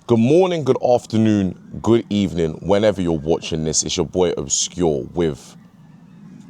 Good morning, good afternoon, good evening, whenever you're watching this. It's your boy Obscure with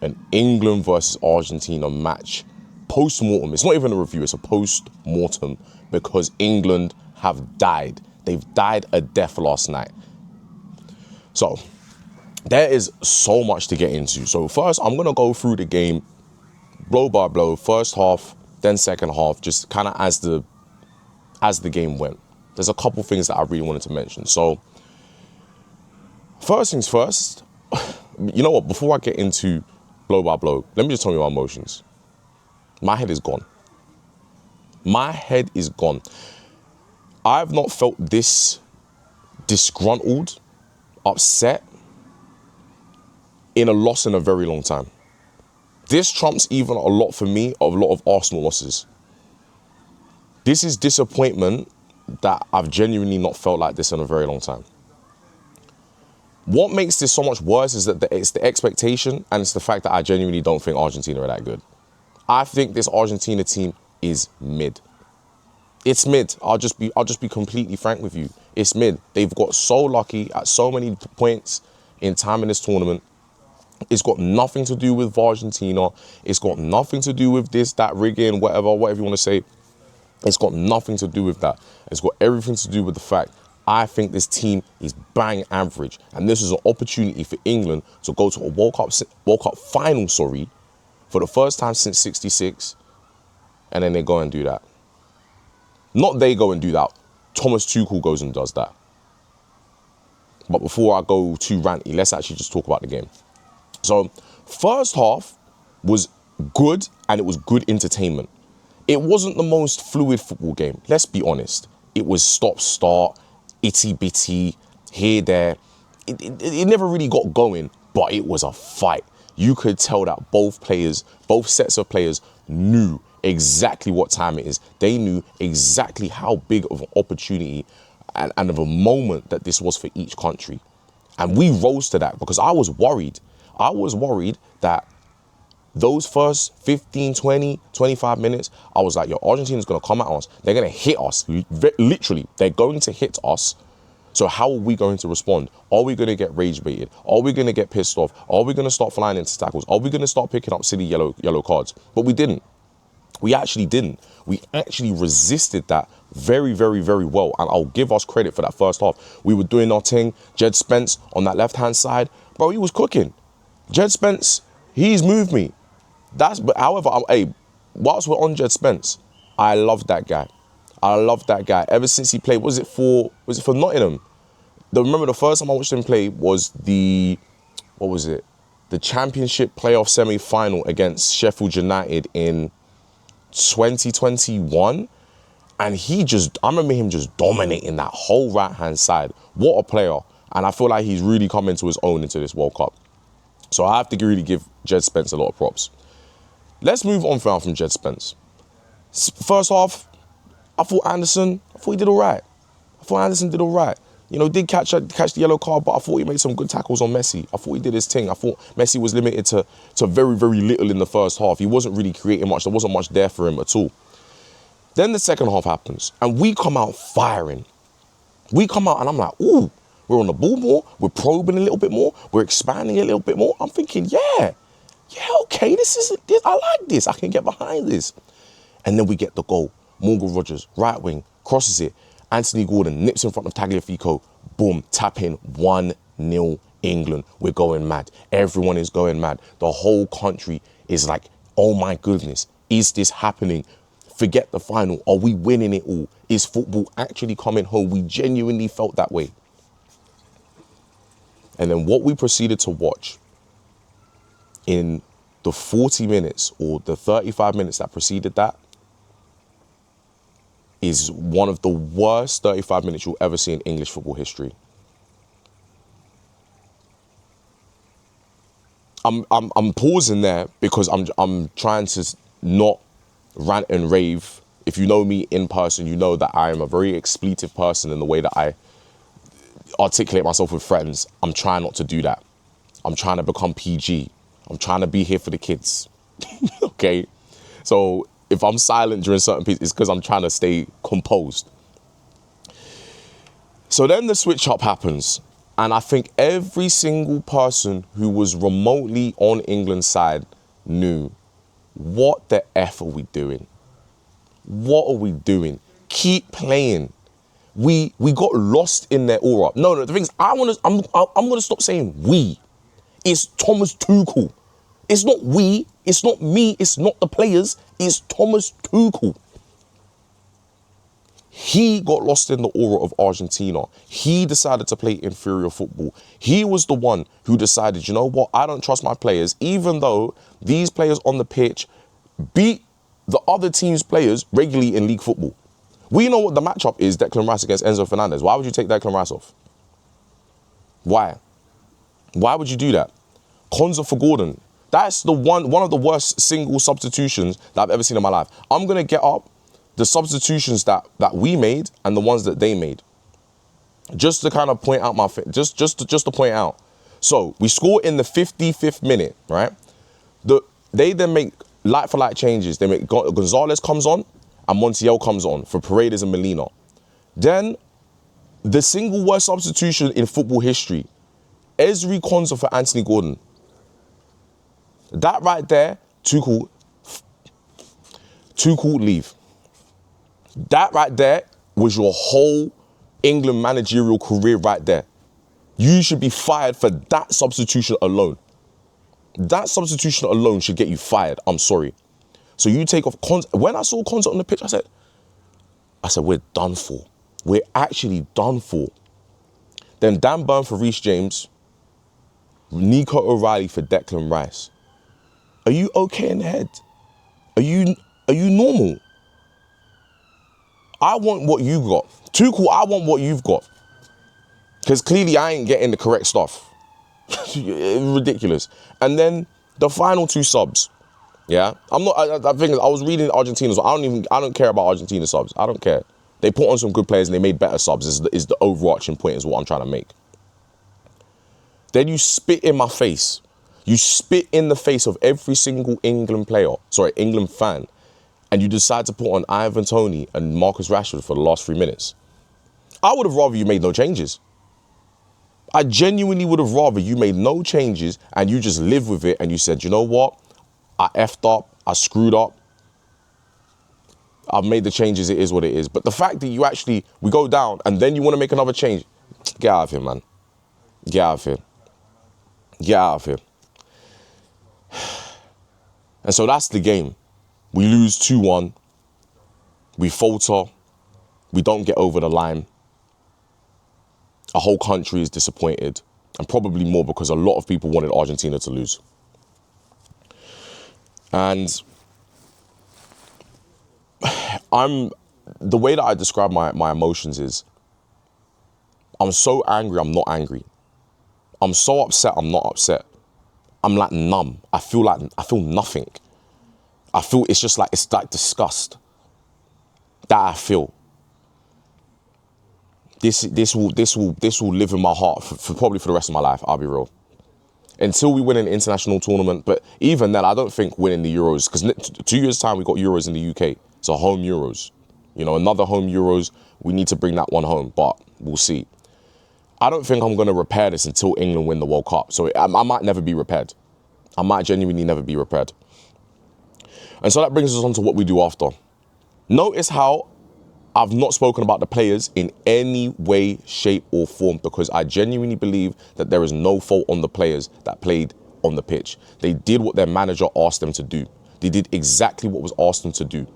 an England versus Argentina match. Post-mortem. It's not even a review, it's a post-mortem because England have died. They've died a death last night. So, there is so much to get into. So first, I'm going to go through the game blow by blow, first half, then second half, just kind of as the game went. There's a couple things that I really wanted to mention. So, first things first, you know what, before I get into blow by blow, let me just tell you my emotions. My head is gone. My head is gone. I've not felt this disgruntled, upset, in a loss in a very long time. This trumps even a lot for me of a lot of Arsenal losses. This is disappointment that I've genuinely not felt like this in a very long time. What makes this so much worse is that it's the expectation and it's the fact that I genuinely don't think Argentina are that good. I think this Argentina team is mid. It's mid. I'll just be completely frank with you. It's mid. They've got so lucky at so many points in time in this tournament. It's got nothing to do with Argentina. It's got nothing to do with this, that rigging, whatever you want to say. It's got nothing to do with that. It's got everything to do with the fact I think this team is bang average. And this is an opportunity for England to go to a World Cup final, for the first time since 66. And then they go and do that. Not they go and do that. Thomas Tuchel goes and does that. But before I go too ranty, let's actually just talk about the game. So, first half was good and it was good entertainment. It wasn't the most fluid football game, let's be honest. It was stop-start, itty-bitty, here, there. It never really got going, but it was a fight. You could tell that both sets of players knew exactly what time it is. They knew exactly how big of an opportunity and of a moment that this was for each country. And we rose to that because I was worried. I was worried that those first 15, 20, 25 minutes, I was like, yo, Argentina's going to come at us. They're going to hit us. Literally, they're going to hit us. So how are we going to respond? Are we going to get rage baited? Are we going to get pissed off? Are we going to start flying into tackles? Are we going to start picking up silly yellow cards? But we didn't. We actually didn't. We actually resisted that very, very, very well. And I'll give us credit for that first half. We were doing our thing. Jed Spence on that left-hand side. Bro, he was cooking. Jed Spence, he's moved me. However, whilst we're on Jed Spence, I love that guy. I love that guy. Ever since he played, was it for Nottingham? Remember the first time I watched him play was the Championship playoff semi-final against Sheffield United in 2021. And I remember him just dominating that whole right-hand side. What a player. And I feel like he's really come into his own into this World Cup. So I have to really give Jed Spence a lot of props. Let's move on from Jed Spence. First half, I thought he did all right. You know, did catch the yellow card, but I thought he made some good tackles on Messi. I thought he did his thing. I thought Messi was limited to very, very little in the first half. He wasn't really creating much. There wasn't much there for him at all. Then the second half happens, and we come out firing. We come out, and I'm like, ooh, we're on the ball more. We're probing a little bit more. We're expanding a little bit more. I'm thinking, yeah, okay, I like this. I can get behind this. And then we get the goal. Morgan Rogers, right wing, crosses it. Anthony Gordon nips in front of Tagliafico. Boom, tap in, 1-0 England. We're going mad. Everyone is going mad. The whole country is like, oh my goodness, is this happening? Forget the final. Are we winning it all? Is football actually coming home? We genuinely felt that way. And then what we proceeded to watch in the 40 minutes or the 35 minutes that preceded that is one of the worst 35 minutes you'll ever see in English football history. I'm pausing there because I'm trying to not rant and rave. If you know me in person, you know that I am a very expletive person in the way that I articulate myself with friends. I'm trying not to do that. I'm trying to become PG. I'm trying to be here for the kids. Okay? So if I'm silent during certain pieces, it's because I'm trying to stay composed. So then the switch up happens. And I think every single person who was remotely on England's side knew, what the F are we doing? What are we doing? Keep playing. We got lost in their aura. No, the thing is, I'm gonna stop saying we. It's Thomas Tuchel. It's not we, it's not me, it's not the players, it's Thomas Tuchel. He got lost in the aura of Argentina. He decided to play inferior football. He was the one who decided, you know what, I don't trust my players, even though these players on the pitch beat the other team's players regularly in league football. We know what the matchup is, Declan Rice against Enzo Fernandez. Why would you take Declan Rice off? Why? Why would you do that? Konza for Gordon. That's the one of the worst single substitutions that I've ever seen in my life. I'm going to get up the substitutions that we made and the ones that they made. Just to kind of point out just to point out. So we score in the 55th minute, right? They then make like for like changes. They make Gonzalez comes on and Montiel comes on for Paredes and Molina. Then the single worst substitution in football history, Ezri Konsa for Anthony Gordon. That right there, Tuchel, leave. That right there was your whole England managerial career right there. You should be fired for that substitution alone. That substitution alone should get you fired. I'm sorry. So you take off Konsa. When I saw Konsa on the pitch, I said, we're done for. We're actually done for. Then Dan Burn for Reece James, Nico O'Reilly for Declan Rice. Are you okay in the head? Are you normal? I want what you got. Tuchel, I want what you've got. Because clearly I ain't getting the correct stuff. Ridiculous. And then the final two subs. Yeah, I think I was reading Argentina's. I don't care about Argentina subs. I don't care. They put on some good players and they made better subs. Is the overarching point is what I'm trying to make. Then you spit in my face. You spit in the face of every single England fan, and you decide to put on Ivan Toney and Marcus Rashford for the last 3 minutes. I would have rather you made no changes. I genuinely would have rather you made no changes and you just live with it and you said, you know what? I effed up, I screwed up. I've made the changes, it is what it is. But the fact that we go down and then you want to make another change, get out of here, man. Get out of here. Get out of here. And so that's the game. We lose 2-1. We falter. We don't get over the line. A whole country is disappointed. And probably more because a lot of people wanted Argentina to lose. And the way that I describe my emotions is, I'm so angry, I'm not angry. I'm so upset, I'm not upset. I'm like numb. I feel nothing. It's like disgust that I feel. This will live in my heart for probably for the rest of my life. I'll be real. Until we win an international tournament, but even then, I don't think winning the Euros, because 2 years' time we got Euros in the UK. So home Euros, another home Euros. We need to bring that one home, but we'll see. I don't think I'm going to repair this until England win the World Cup. So I might never be repaired. I might genuinely never be repaired. And so that brings us on to what we do after. Notice how I've not spoken about the players in any way, shape or form, because I genuinely believe that there is no fault on the players that played on the pitch. They did what their manager asked them to do. They did exactly what was asked them to do.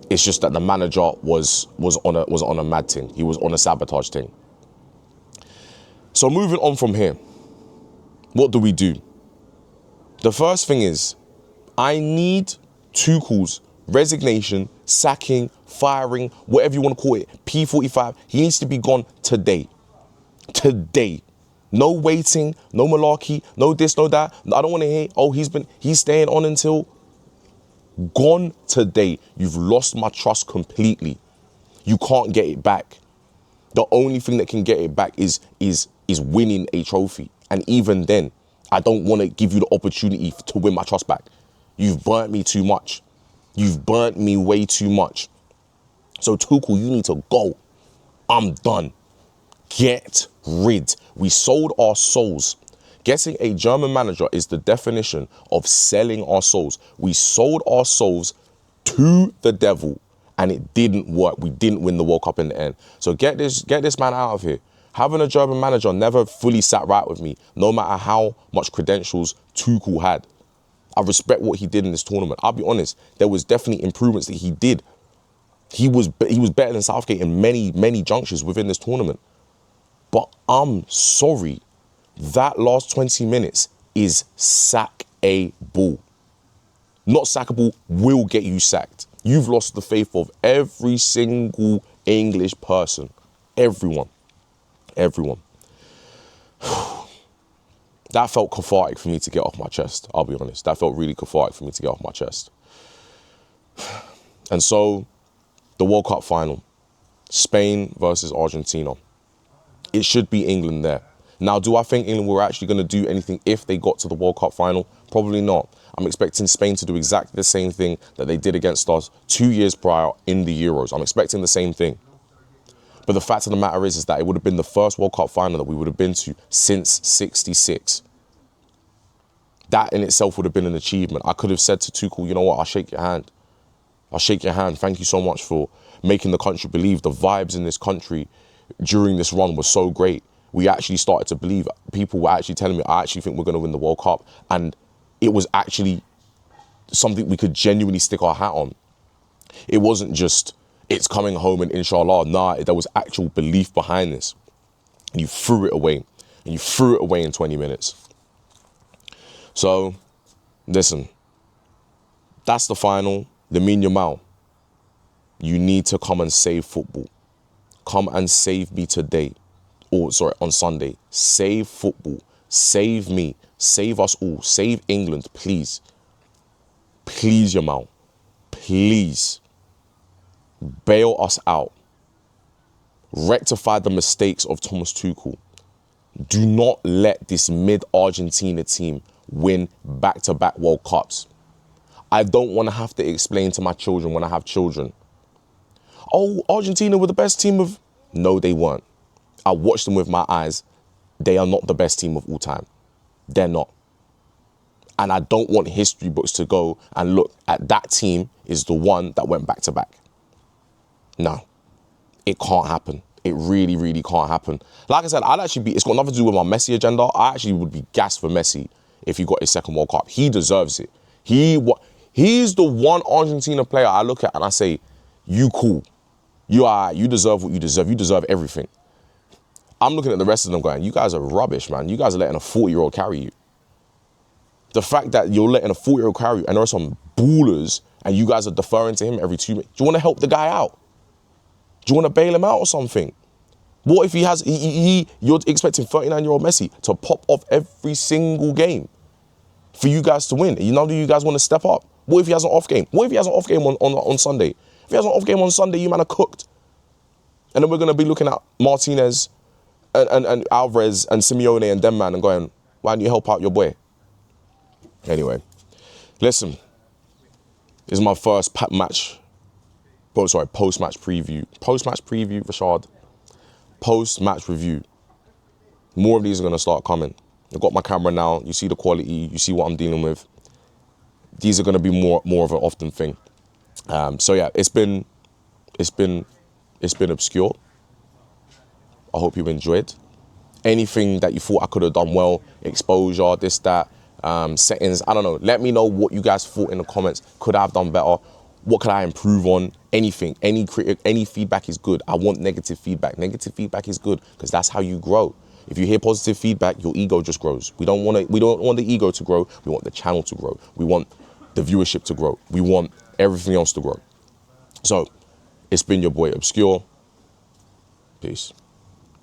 It's just that the manager was on a mad thing. He was on a sabotage thing. So moving on from here, what do we do? The first thing is, I need Tuchel's resignation, sacking, firing, whatever you want to call it, P45. He needs to be gone today. Today. No waiting, no malarkey, no this, no that. I don't want to hear, he's staying on until. Gone today. You've lost my trust completely. You can't get it back. The only thing that can get it back is winning a trophy. And even then, I don't want to give you the opportunity to win my trust back. You've burnt me too much. You've burnt me way too much. So Tuchel, you need to go. I'm done. Get rid. We sold our souls. Getting a German manager is the definition of selling our souls. We sold our souls to the devil and it didn't work. We didn't win the World Cup in the end. So get this man out of here. Having a German manager never fully sat right with me, no matter how much credentials Tuchel had. I respect what he did in this tournament. I'll be honest, there was definitely improvements that he did. He was better than Southgate in many junctures within this tournament. But I'm sorry, that last 20 minutes is sackable. Not sackable, will get you sacked. You've lost the faith of every single English person. Everyone. That felt cathartic for me to get off my chest, I'll be honest. That felt really cathartic for me to get off my chest. And so, the World Cup final, Spain versus Argentina. It should be England there. Now, do I think England were actually going to do anything if they got to the World Cup final? Probably not. I'm expecting Spain to do exactly the same thing that they did against us 2 years prior in the Euros. I'm expecting the same thing. But the fact of the matter is that it would have been the first World Cup final that we would have been to since '66. That in itself would have been an achievement. I could have said to Tuchel, you know what, I'll shake your hand. I'll shake your hand. Thank you so much for making the country believe. The vibes in this country during this run was so great. We actually started to believe. People were actually telling me, I actually think we're going to win the World Cup. And it was actually something we could genuinely stick our hat on. It wasn't just, it's coming home and inshallah. Nah, there was actual belief behind this. And you threw it away. And you threw it away in 20 minutes. So, listen. That's the final. Lamine Yamal, you need to come and save football. Come and save me today. On Sunday. Save football. Save me. Save us all. Save England, please. Please, Yamal. Please. Bail us out. Rectify the mistakes of Thomas Tuchel. Do not let this mid-Argentina team win back-to-back World Cups. I don't want to have to explain to my children when I have children. Oh, Argentina were the best team of... No, they weren't. I watched them with my eyes. They are not the best team of all time. They're not. And I don't want history books to go and look at that team is the one that went back to back. No, it can't happen. It really, really can't happen. Like I said, it's got nothing to do with my Messi agenda. I actually would be gassed for Messi if he got his second World Cup. He deserves it. He's the one Argentina player I look at and I say, you cool. You deserve what you deserve. You deserve everything. I'm looking at the rest of them going, you guys are rubbish, man. You guys are letting a 40-year-old carry you. The fact that you're letting a 40-year-old carry you and there are some ballers and you guys are deferring to him every 2 minutes. Do you want to help the guy out? Do you want to bail him out or something? What if you're expecting 39-year-old Messi to pop off every single game for you guys to win? You know, do you guys want to step up? What if he has an off game? What if he has an off game on Sunday? If he has an off game on Sunday, you man are cooked. And then we're going to be looking at Martinez and Alvarez and Simeone and them man and going, why don't you help out your boy? Anyway, listen, this is my first post-match preview. Post-match preview, Rashad. Post-match review. More of these are going to start coming. I've got my camera now. You see the quality. You see what I'm dealing with. These are going to be more of an often thing. So yeah, it's been obscure. I hope you enjoyed. Anything that you thought I could have done well, exposure, this, that, settings, I don't know. Let me know what you guys thought in the comments. Could I have done better? What could I improve on? Anything, any feedback is good. I want negative feedback. Negative feedback is good because that's how you grow. If you hear positive feedback, your ego just grows. We don't want the ego to grow. We want the channel to grow. We want the viewership to grow. We want everything else to grow. So, it's been your boy Obscure. Peace.